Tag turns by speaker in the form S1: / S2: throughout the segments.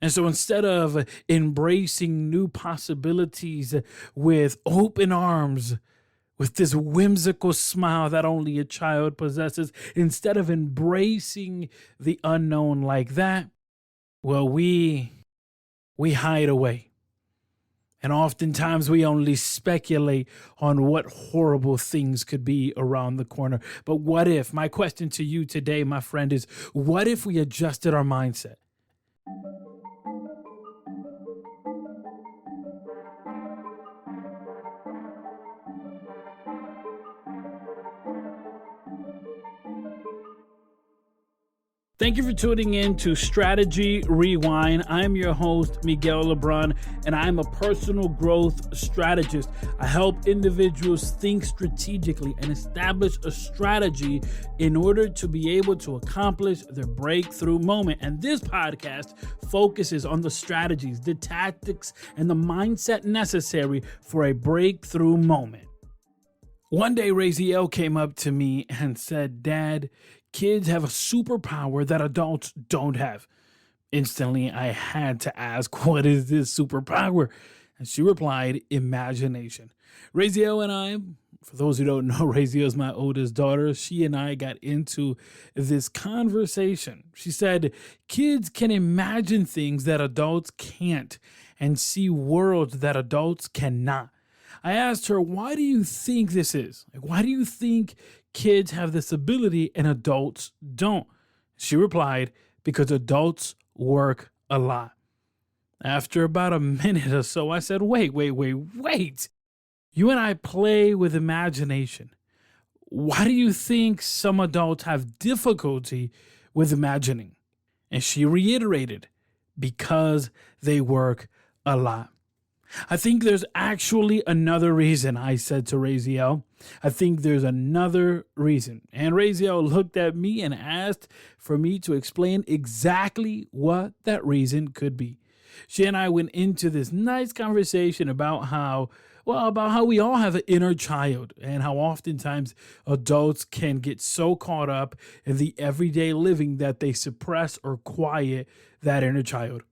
S1: And so instead of embracing new possibilities with open arms, with this whimsical smile that only a child possesses, instead of embracing the unknown like that, well, we hide away. And oftentimes we only speculate on what horrible things could be around the corner. But what if, my question to you today, my friend, is what if we adjusted our mindset? Thank you for tuning in to Strategy Rewind. I'm your host, Miguel Lebron, and I'm a personal growth strategist. I help individuals think strategically and establish a strategy in order to be able to accomplish their breakthrough moment. And this podcast focuses on the strategies, the tactics, and the mindset necessary for a breakthrough moment. One day, Razielle came up to me and said, "Dad, kids have a superpower that adults don't have." Instantly, I had to ask, "What is this superpower?" And she replied, "Imagination." Razielle and I, for those who don't know, Razielle is my oldest daughter. She and I got into this conversation. She said, kids can imagine things that adults can't and see worlds that adults cannot. I asked her, "Why do you think this is? Why do you think kids have this ability and adults don't?" She replied, "Because adults work a lot." After about a minute or so, I said, wait. You and I play with imagination. Why do you think some adults have difficulty with imagining?" And she reiterated, "Because they work a lot." I think there's actually another reason, I said to Razielle. I think there's another reason. And Razielle looked at me and asked for me to explain exactly what that reason could be. She and I went into this nice conversation about how we all have an inner child and how oftentimes adults can get so caught up in the everyday living that they suppress or quiet that inner child.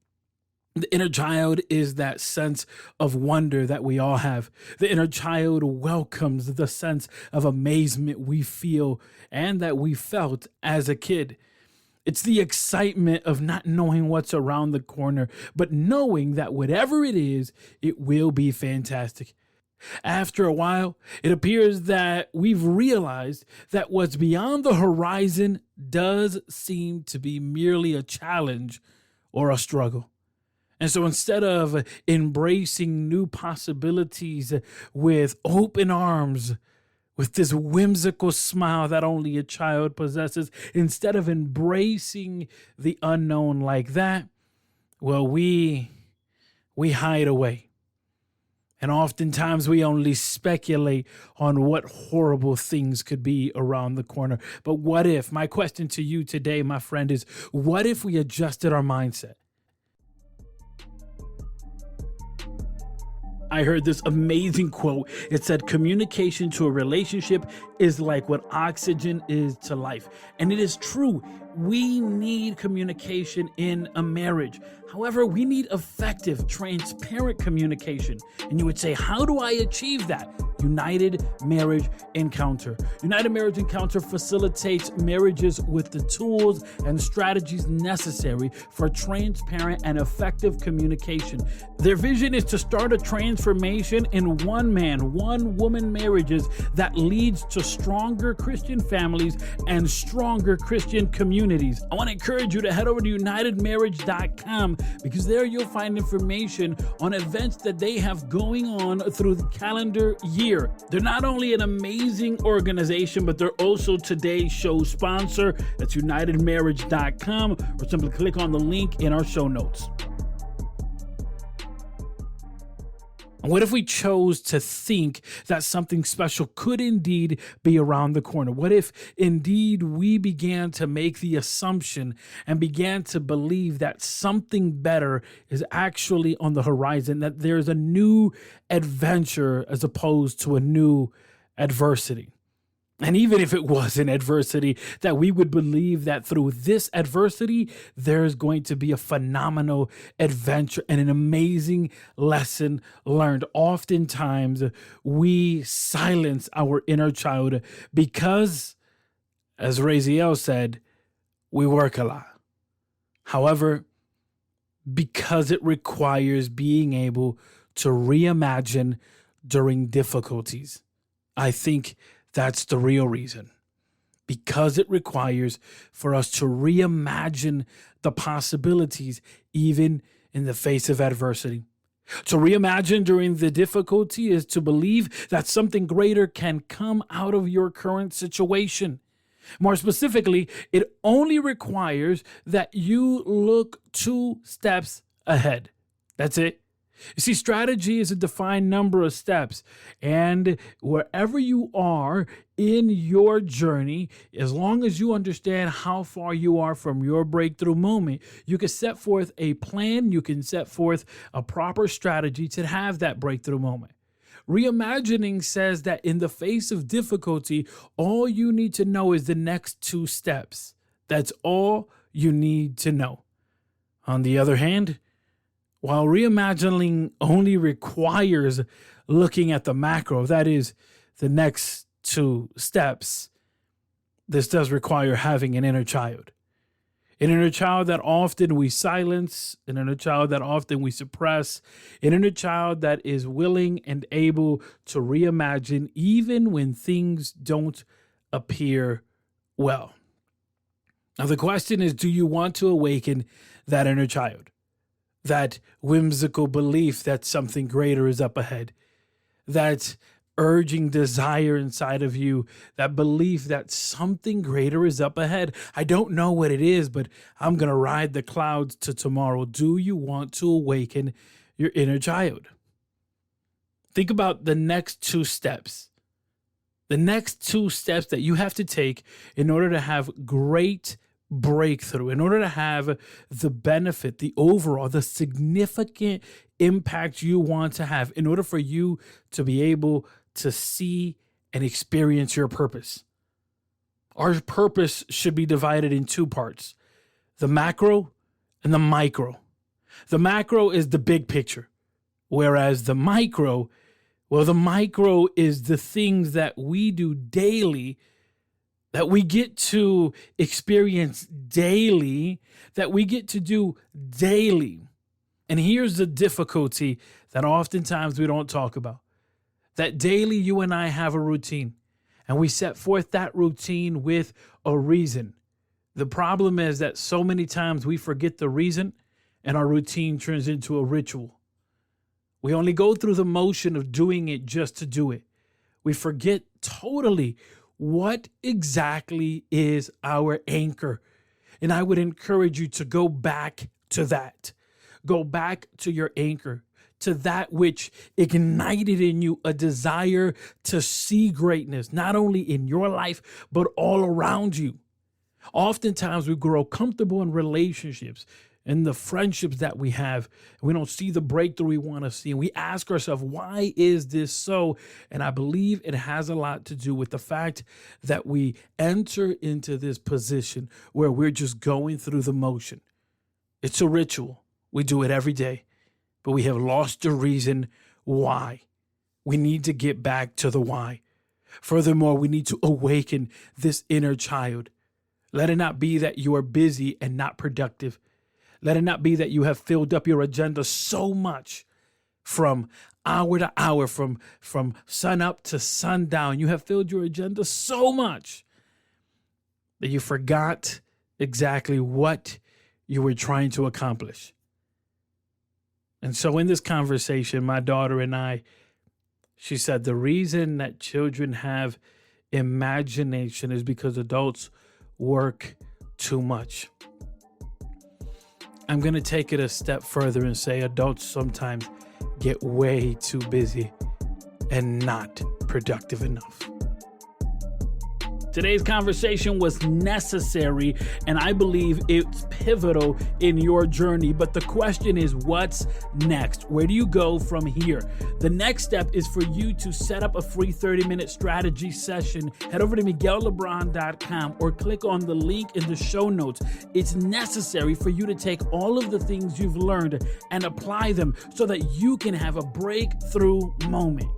S1: The inner child is that sense of wonder that we all have. The inner child welcomes the sense of amazement we feel and that we felt as a kid. It's the excitement of not knowing what's around the corner, but knowing that whatever it is, it will be fantastic. After a while, it appears that we've realized that what's beyond the horizon does seem to be merely a challenge or a struggle. And so instead of embracing new possibilities with open arms, with this whimsical smile that only a child possesses, instead of embracing the unknown like that, well, we hide away. And oftentimes we only speculate on what horrible things could be around the corner. But what if, my question to you today, my friend, is what if we adjusted our mindset? I heard this amazing quote. It said, "Communication to a relationship is like what oxygen is to life." And it is true. We need communication in a marriage. However, we need effective, transparent communication. And you would say, how do I achieve that? United Marriage Encounter. United Marriage Encounter facilitates marriages with the tools and strategies necessary for transparent and effective communication. Their vision is to start a transformation in one man, one woman marriages that leads to stronger Christian families and stronger Christian communities. I want to encourage you to head over to unitedmarriage.com because there you'll find information on events that they have going on through the calendar year. They're not only an amazing organization, but they're also today's show sponsor. That's unitedmarriage.com, or simply click on the link in our show notes. And what if we chose to think that something special could indeed be around the corner? What if indeed we began to make the assumption and began to believe that something better is actually on the horizon, that there's a new adventure as opposed to a new adversity? And even if it was an adversity, that we would believe that through this adversity, there's going to be a phenomenal adventure and an amazing lesson learned. Oftentimes, we silence our inner child because, as Razielle said, we work a lot. However, because it requires being able to reimagine during difficulties, I think that's the real reason. Because it requires for us to reimagine the possibilities even in the face of adversity. To reimagine during the difficulty is to believe that something greater can come out of your current situation. More specifically, it only requires that you look 2 steps ahead. That's it. You see, strategy is a defined number of steps, and wherever you are in your journey, as long as you understand how far you are from your breakthrough moment, you can set forth a plan, you can set forth a proper strategy to have that breakthrough moment. Reimagining says that in the face of difficulty, all you need to know is the next 2 steps. That's all you need to know. On the other hand, while reimagining only requires looking at the macro, that is the next 2 steps, this does require having an inner child. An inner child that often we silence, an inner child that often we suppress, an inner child that is willing and able to reimagine even when things don't appear well. Now, the question is, do you want to awaken that inner child? That whimsical belief that something greater is up ahead, that urging desire inside of you, that belief that something greater is up ahead. I don't know what it is, but I'm going to ride the clouds to tomorrow. Do you want to awaken your inner child? Think about the next 2 steps. The next 2 steps that you have to take in order to have great breakthrough, in order to have the benefit, the overall, the significant impact you want to have, in order for you to be able to see and experience your purpose. Our purpose should be divided in 2 parts, the macro and the micro. The macro is the big picture, whereas the micro is the things that we do daily, that we get to experience daily, that we get to do daily. And here's the difficulty that oftentimes we don't talk about. That daily you and I have a routine, and we set forth that routine with a reason. The problem is that so many times we forget the reason, and our routine turns into a ritual. We only go through the motion of doing it just to do it. We forget totally what exactly is our anchor. And I would encourage you to go back to that. Go back to your anchor, to that which ignited in you a desire to see greatness, not only in your life, but all around you. Oftentimes we grow comfortable in relationships and the friendships that we have. We don't see the breakthrough we want to see. And we ask ourselves, why is this so? And I believe it has a lot to do with the fact that we enter into this position where we're just going through the motion. It's a ritual. We do it every day, but we have lost the reason why. We need to get back to the why. Furthermore, we need to awaken this inner child. Let it not be that you are busy and not productive. Let it not be that you have filled up your agenda so much from hour to hour, from sun up to sundown. You have filled your agenda so much that you forgot exactly what you were trying to accomplish. And so in this conversation, my daughter and I, she said, the reason that children have imagination is because adults work too much. I'm going to take it a step further and say adults sometimes get way too busy and not productive enough. Today's conversation was necessary, and I believe it's pivotal in your journey. But the question is, what's next? Where do you go from here? The next step is for you to set up a free 30-minute strategy session. Head over to miguellebron.com or click on the link in the show notes. It's necessary for you to take all of the things you've learned and apply them so that you can have a breakthrough moment.